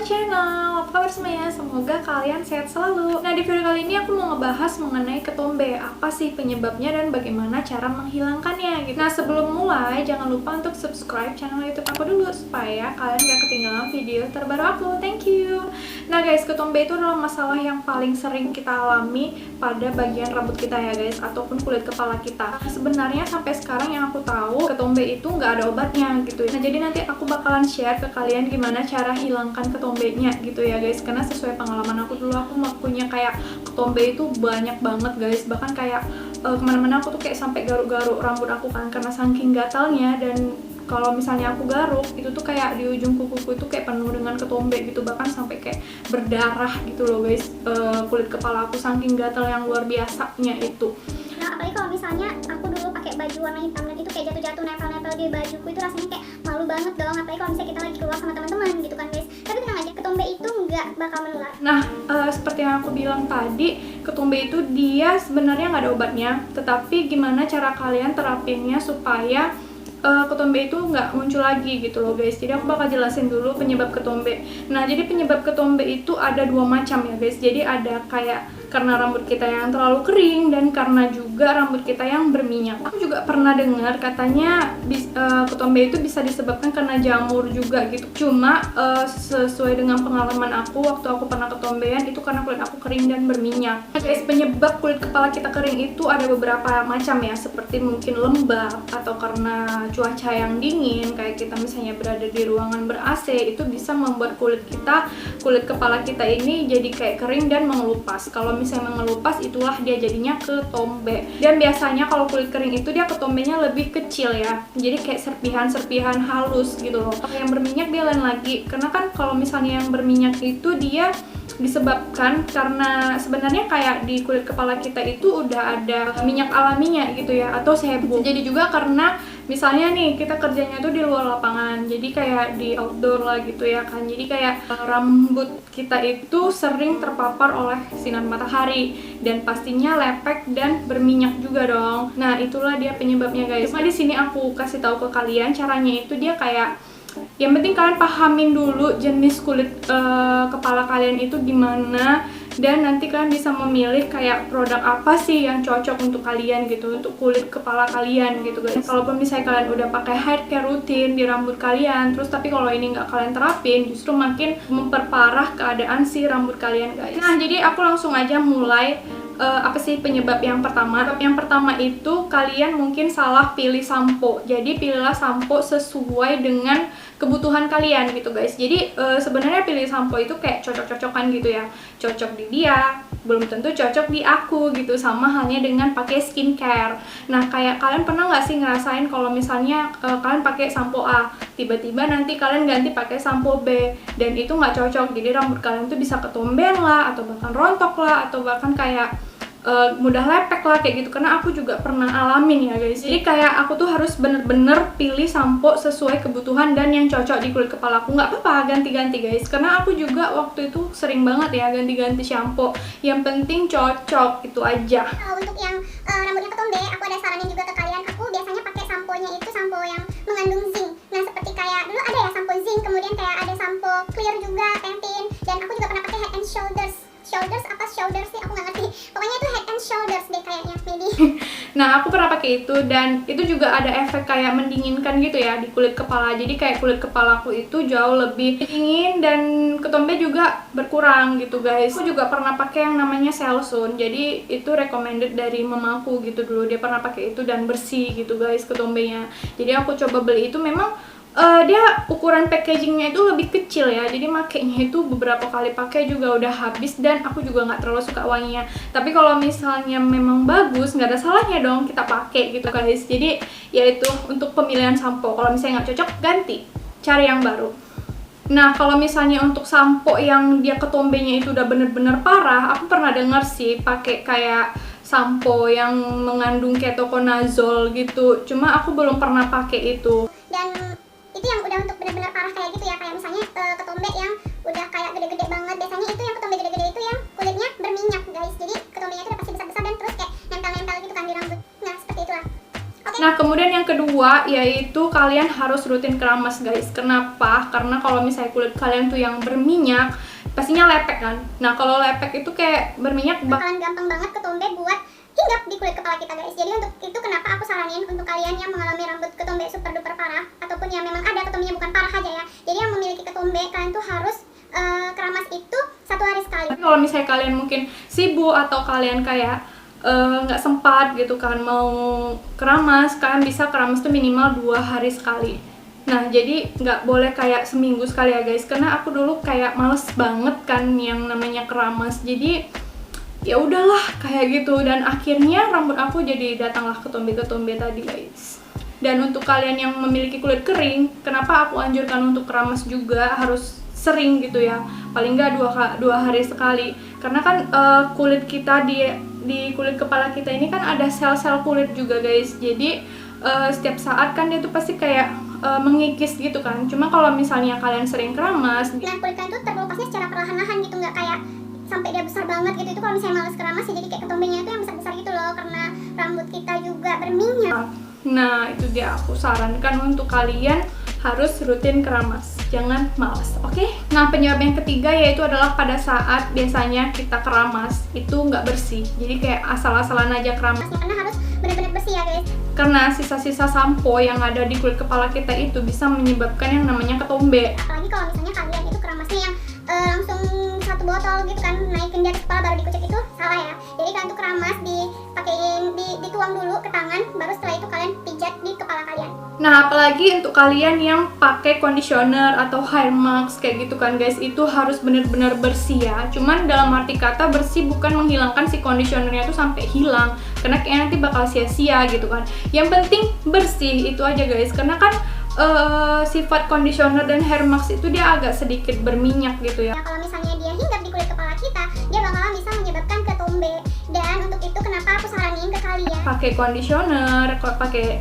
my channel. Apa kabar semuanya? Semoga kalian sehat selalu. Nah, di video kali ini aku mau ngebahas mengenai ketombe. Apa sih penyebabnya dan bagaimana cara menghilangkannya gitu. Nah, sebelum mulai jangan lupa untuk subscribe channel YouTube aku dulu supaya kalian gak ketinggalan video terbaru aku. Thank you. Nah guys, ketombe itu adalah masalah yang paling sering kita alami pada bagian rambut kita ya guys, ataupun kulit kepala kita. Sebenarnya sampai sekarang yang aku tahu, ketombe itu nggak ada obatnya gitu. Nah, jadi nanti aku bakalan share ke kalian gimana cara hilangkan ketombenya gitu ya guys. Karena sesuai pengalaman aku dulu, aku punya kayak ketombe itu banyak banget guys. Bahkan kayak kemana-mana aku tuh kayak sampai garuk-garuk rambut aku kan, karena saking gatalnya. Dan kalau misalnya aku garuk, itu tuh kayak di ujung kukuku itu kayak penuh dengan ketombe gitu. Bahkan sampai kayak berdarah gitu loh guys, kulit kepala aku saking gatal yang luar biasanya itu. Nah, apalagi kalau misalnya aku dulu pakai baju warna hitam dan itu kayak jatuh-jatuh nempel-nempel di bajuku, itu rasanya kayak malu banget dong. Apalagi kalau misalnya kita lagi keluar sama teman-teman gitu kan guys. Tapi tenang aja, ketombe itu nggak bakal menular. Nah, seperti yang aku bilang tadi, ketombe itu dia sebenarnya nggak ada obatnya. Tetapi gimana cara kalian terapinnya supaya ketombe itu nggak muncul lagi gitu loh guys. Jadi aku bakal jelasin dulu penyebab ketombe. Nah, jadi penyebab ketombe itu ada dua macam ya guys. Jadi ada kayak karena rambut kita yang terlalu kering dan karena juga rambut kita yang berminyak. Aku juga pernah dengar katanya ketombe itu bisa disebabkan karena jamur juga gitu. Cuma sesuai dengan pengalaman aku waktu aku pernah ketombean itu karena kulit aku kering dan berminyak. Nah, guys, penyebab kulit kepala kita kering itu ada beberapa macam ya, seperti mungkin lembab atau karena cuaca yang dingin, kayak kita misalnya berada di ruangan ber-AC, itu bisa membuat kulit kepala kita ini jadi kayak kering dan mengelupas. Kalau misalnya mengelupas, itulah dia jadinya ketombe. Dan biasanya kalau kulit kering itu dia ketombenya lebih kecil ya, jadi kayak serpihan-serpihan halus gitu loh. Kalau yang berminyak dia lain lagi, karena kan kalau misalnya yang berminyak itu dia disebabkan karena sebenarnya kayak di kulit kepala kita itu udah ada minyak alaminya gitu ya, atau sebum. Jadi juga karena misalnya nih kita kerjanya tuh di luar lapangan, jadi kayak di outdoor lah gitu ya kan. Jadi kayak rambut kita itu sering terpapar oleh sinar matahari dan pastinya lepek dan berminyak juga dong. Nah, itulah dia penyebabnya guys. Cuma di sini aku kasih tahu ke kalian caranya itu dia kayak yang penting kalian pahamin dulu jenis kulit kepala kalian itu gimana, dan nanti kalian bisa memilih kayak produk apa sih yang cocok untuk kalian gitu, untuk kulit kepala kalian gitu guys. Kalaupun misalnya kalian udah pakai hair care rutin di rambut kalian, terus tapi kalau ini nggak kalian terapin, justru makin memperparah keadaan si rambut kalian guys. Nah, jadi aku langsung aja mulai. Apa sih penyebab yang pertama? Yang pertama itu kalian mungkin salah pilih sampo. Jadi pilihlah sampo sesuai dengan kebutuhan kalian gitu guys. Jadi sebenarnya pilih sampo itu kayak cocok-cocokan gitu ya. Cocok di dia, belum tentu cocok di aku gitu. Sama halnya dengan pakai skincare. Nah, kayak kalian pernah nggak sih ngerasain kalau misalnya kalian pakai sampo A, tiba-tiba nanti kalian ganti pakai sampo B dan itu nggak cocok. Jadi rambut kalian tuh bisa ketomben lah, atau bahkan rontok lah, atau bahkan kayak mudah lepek lah kayak gitu. Karena aku juga pernah alamin ya guys. Jadi kayak aku tuh harus bener-bener pilih sampo sesuai kebutuhan dan yang cocok di kulit kepala aku. Nggak apa-apa ganti-ganti guys, karena aku juga waktu itu sering banget ya ganti-ganti shampoo. Yang penting cocok, itu aja. Untuk yang rambutnya ketombe, aku ada saranin juga ke kalian. Aku biasanya pakai samponya itu sampo yang mengandung zinc. Nah, seperti kayak dulu ada ya sampo zinc, kemudian kayak ada sampo clear juga, Pantene, dan aku juga pernah pakai Head and Shoulders sih, aku nggak ngerti. Pokoknya itu Head and Shoulders deh kayaknya, maybe. Nah, aku pernah pakai itu dan itu juga ada efek kayak mendinginkan gitu ya di kulit kepala. Jadi kayak kulit kepalaku itu jauh lebih dingin dan ketombe juga berkurang gitu guys. Aku juga pernah pakai yang namanya Selsun. Jadi itu recommended dari mamaku gitu dulu. Dia pernah pakai itu dan bersih gitu guys ketombenya. Jadi aku coba beli itu, memang dia ukuran packagingnya itu lebih kecil ya, jadi makainya itu beberapa kali pakai juga udah habis dan aku juga nggak terlalu suka wanginya. Tapi kalau misalnya memang bagus, nggak ada salahnya dong kita pakai gitu guys. Jadi ya itu untuk pemilihan sampo. Kalau misalnya nggak cocok, ganti, cari yang baru. Nah, kalau misalnya untuk sampo yang dia ketombenya itu udah bener-bener parah, aku pernah dengar sih pakai kayak sampo yang mengandung ketoconazole gitu. Cuma aku belum pernah pakai itu. Dan itu yang udah untuk benar-benar parah kayak gitu ya, kayak misalnya ketombe yang udah kayak gede-gede banget. Biasanya itu yang ketombe gede-gede itu yang kulitnya berminyak guys. Jadi ketombenya itu udah pasti besar-besar dan terus kayak nempel-nempel gitu kan di rambut. Nah, seperti itulah. Oke Nah, kemudian yang kedua yaitu kalian harus rutin keramas guys. Kenapa? Karena kalau misalnya kulit kalian tuh yang berminyak, pastinya lepek kan. Nah, kalau lepek itu kayak berminyak bakalan gampang banget ketombe buat hinggap di kulit kepala kita guys. Jadi untuk itu kenapa aku saranin untuk kalian yang mengalami rambut ketombe super duper parah, ataupun yang memang ada ketombenya bukan parah aja ya. Jadi yang memiliki ketombe, kalian tuh harus keramas itu 1 hari sekali. Tapi kalau misalnya kalian mungkin sibuk atau kalian kayak nggak sempat gitu kan mau keramas, kalian bisa keramas tuh minimal 2 hari sekali. Nah, jadi nggak boleh kayak seminggu sekali ya guys, karena aku dulu kayak males banget kan yang namanya keramas. Jadi ya udahlah kayak gitu, dan akhirnya rambut aku jadi datanglah ketombe-ketombe tadi guys. Dan untuk kalian yang memiliki kulit kering, kenapa aku anjurkan untuk keramas juga harus sering gitu ya, paling nggak 2 hari sekali. Karena kan kulit kita di kulit kepala kita ini kan ada sel-sel kulit juga guys. Jadi setiap saat kan dia tuh pasti kayak mengikis gitu kan. Cuma kalau misalnya kalian sering keramas, nah kulit kalian tuh terkelupasnya secara perlahan-lahan gitu, nggak kayak sampai dia besar banget gitu. Itu kalau misalnya males keramas ya jadi kayak ketombenya itu yang besar-besar gitu loh, karena rambut kita juga berminyak. Nah, itu dia aku sarankan untuk kalian harus rutin keramas, jangan malas, oke? Nah, penyebab yang ketiga yaitu adalah pada saat biasanya kita keramas itu nggak bersih, jadi kayak asal-asalan aja keramas. Karena harus benar-benar bersih ya guys. Karena sisa-sisa sampo yang ada di kulit kepala kita itu bisa menyebabkan yang namanya ketombe. Apalagi kalau misalnya kalian itu keramasnya yang langsung 1 botol gitu kan, naikin di atas kepala baru dikucek, itu salah ya. Jadi kalian tuh keramas dipakein, dituang dulu ke tangan, baru setelah itu kalian pijat di kepala kalian. Nah, apalagi untuk kalian yang pakai conditioner atau hair mask kayak gitu kan guys, itu harus benar-benar bersih ya. Cuman dalam arti kata bersih bukan menghilangkan si conditionernya itu sampai hilang, karena kayak nanti bakal sia-sia gitu kan. Yang penting bersih itu aja guys, karena kan sifat conditioner dan hair mask itu dia agak sedikit berminyak gitu ya. Nah, kalau misalnya dia hinggap di kulit kepala kita, dia bakalan bisa menyebabkan ketombe. Dan untuk itu kenapa aku saranin ke kalian pakai conditioner,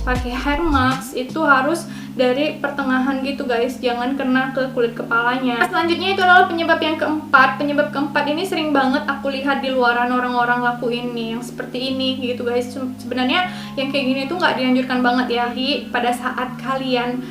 pakai hair mask itu harus dari pertengahan gitu guys, jangan kena ke kulit kepalanya. Selanjutnya itu adalah penyebab yang keempat. Penyebab keempat ini sering banget aku lihat di luaran orang-orang lakuin nih, yang seperti ini gitu guys. Sebenarnya yang kayak gini tuh nggak dianjurkan banget ya. Pada saat kalian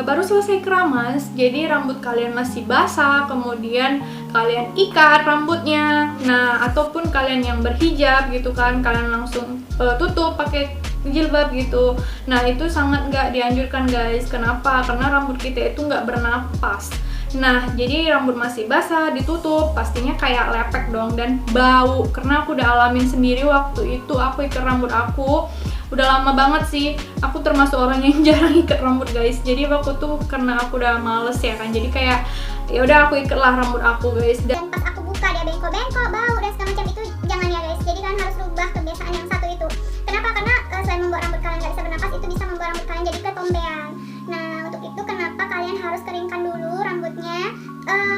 baru selesai keramas, jadi rambut kalian masih basah, kemudian kalian ikat rambutnya. Nah, ataupun kalian yang berhijab gitu kan, kalian langsung tutup pakai jilbab gitu. Nah, itu sangat nggak dianjurkan guys. Kenapa? Karena rambut kita itu nggak bernapas. Nah, jadi rambut masih basah ditutup, pastinya kayak lepek dong dan bau. Karena aku udah alamin sendiri waktu itu aku ikat rambut aku. Udah lama banget sih, aku termasuk orang yang jarang ikat rambut guys. Jadi waktu tuh karena aku udah males ya kan, jadi kayak ya udah aku ikatlah rambut aku guys. Dan pas aku buka dia bengkok-bengkok, bau dan segala macam, itu jangan ya guys. Jadi kalian harus rubah kebiasaan yang satu itu. Kenapa? Karena selain membuat rambut kalian gak bisa bernapas, itu bisa membuat rambut kalian jadi ketombean. Nah, untuk itu kenapa kalian harus keringkan dulu rambutnya.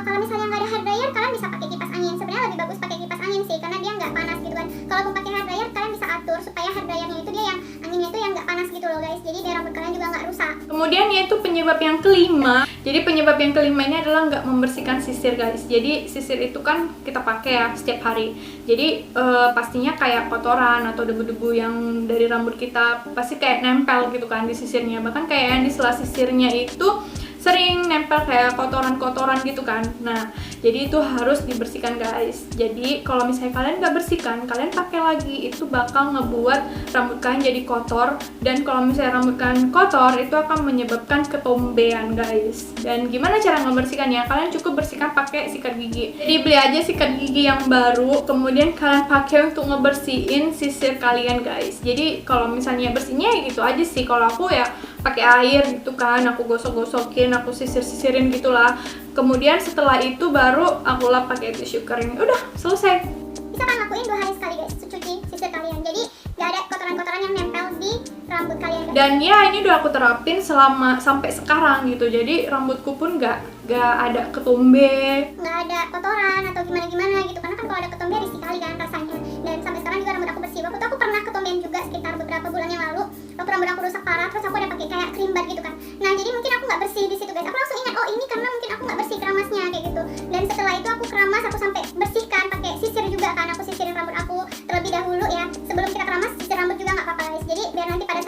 Kalau misalnya nggak ada hair dryer, kalian bisa pakai kipas angin. Sebenarnya lebih bagus pakai kipas angin sih, karena dia nggak panas gitu kan. Kalaupun pakai hair dryer, kalian bisa atur supaya hair dryernya itu dia yang anginnya itu yang nggak panas gitu loh guys. Jadi biar rambut kalian juga nggak rusak. Kemudian yaitu penyebab yang kelima. Jadi penyebab yang kelima ini adalah nggak membersihkan sisir guys. Jadi sisir itu kan kita pakai ya setiap hari. Jadi pastinya kayak kotoran atau debu-debu yang dari rambut kita pasti kayak nempel gitu kan di sisirnya. Bahkan kayak yang di sela sisirnya itu sering nempel kayak kotoran-kotoran gitu kan. Nah, jadi itu harus dibersihkan guys. Jadi kalau misalnya kalian nggak bersihkan, kalian pakai lagi, itu bakal ngebuat rambut kalian jadi kotor. Dan kalau misalnya rambut kalian kotor, itu akan menyebabkan ketombean guys. Dan gimana cara ngebersihkannya? Kalian cukup bersihkan pakai sikat gigi. Jadi beli aja sikat gigi yang baru, kemudian kalian pakai untuk ngebersihin sisir kalian guys. Jadi kalau misalnya bersihnya ya gitu aja sih. Kalau aku ya pakai air gitu kan, aku gosok-gosokin, aku sisir-sisirin gitulah. Kemudian setelah itu baru aku lap pakai tisu kering. Udah selesai. Bisa kan lakuin 2 hari sekali guys, cuci sisir kalian. Jadi nggak ada kotoran-kotoran yang nempel di rambut kalian guys. Dan ya ini udah aku terapin selama sampai sekarang gitu. Jadi rambutku pun nggak ada ketombe, nggak ada kotoran atau gimana-gimana gitu. Karena kan kalau ada ketombe risih kali kan rasanya. Dan sampai sekarang juga rambut aku bersih. Waktu itu aku pernah ketombean juga sekitar beberapa bulan yang lalu. Waktu rambut aku rusak parah, terus aku ada pakai kayak cream bar gitu kan. Nah, jadi mungkin aku nggak bersih di situ guys. Aku langsung ingat, oh ini karena mungkin aku nggak bersih keramasnya kayak gitu. Dan setelah itu aku keramas, aku sampai bersihkan pakai sisir juga kan. Aku sisirin rambut aku terlebih dahulu ya. Sebelum kita keramas, sisir rambut juga nggak apa-apa guys. Jadi biar nanti pada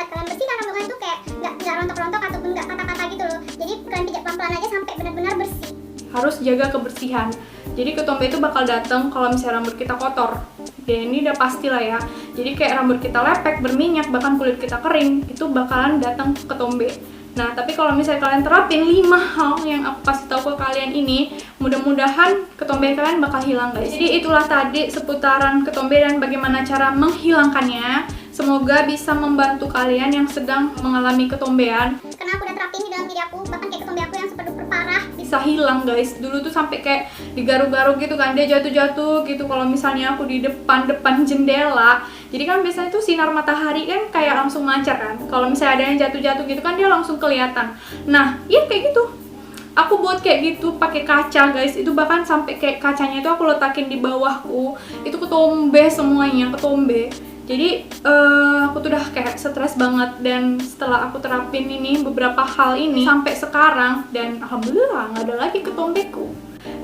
benar-benar bersih. Harus jaga kebersihan. Jadi ketombe itu bakal datang kalau misalnya rambut kita kotor. Ya ini udah pasti lah ya. Jadi kayak rambut kita lepek, berminyak, bahkan kulit kita kering, itu bakalan datang ketombe. Nah, tapi kalau misalnya kalian terapin 5 hal yang aku kasih tahu ke kalian ini, mudah-mudahan ketombe kalian bakal hilang, guys. Jadi itulah tadi seputaran ketombe dan bagaimana cara menghilangkannya. Semoga bisa membantu kalian yang sedang mengalami ketombean. Karena aku udah terapin di dalam diri aku, bahkan kayak ketombe aku yang super duper parah. Bisa hilang, guys. Dulu tuh sampai kayak digaruk-garuk gitu kan, dia jatuh-jatuh gitu kalau misalnya aku di depan jendela. Jadi kan biasanya tuh sinar matahari kan kayak langsung mancar kan. Kalau misalnya ada yang jatuh-jatuh gitu kan dia langsung kelihatan. Nah, iya kayak gitu. Aku buat kayak gitu pakai kaca, guys. Itu bahkan sampai kayak kacanya itu aku letakin di bawahku. Itu ketombe semuanya, ketombe. Jadi aku tuh udah kayak stres banget, dan setelah aku terapin ini beberapa hal ini sampai sekarang, dan alhamdulillah nggak ada lagi ketombeku,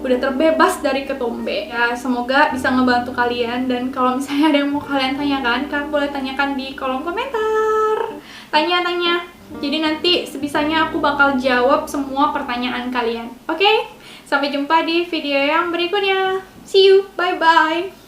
udah terbebas dari ketombe. Ya semoga bisa ngebantu kalian, dan kalau misalnya ada yang mau kalian tanyakan, kalian boleh tanyakan di kolom komentar. Tanya-tanya. Jadi nanti sebisanya aku bakal jawab semua pertanyaan kalian. Oke? Sampai jumpa di video yang berikutnya. See you. Bye bye.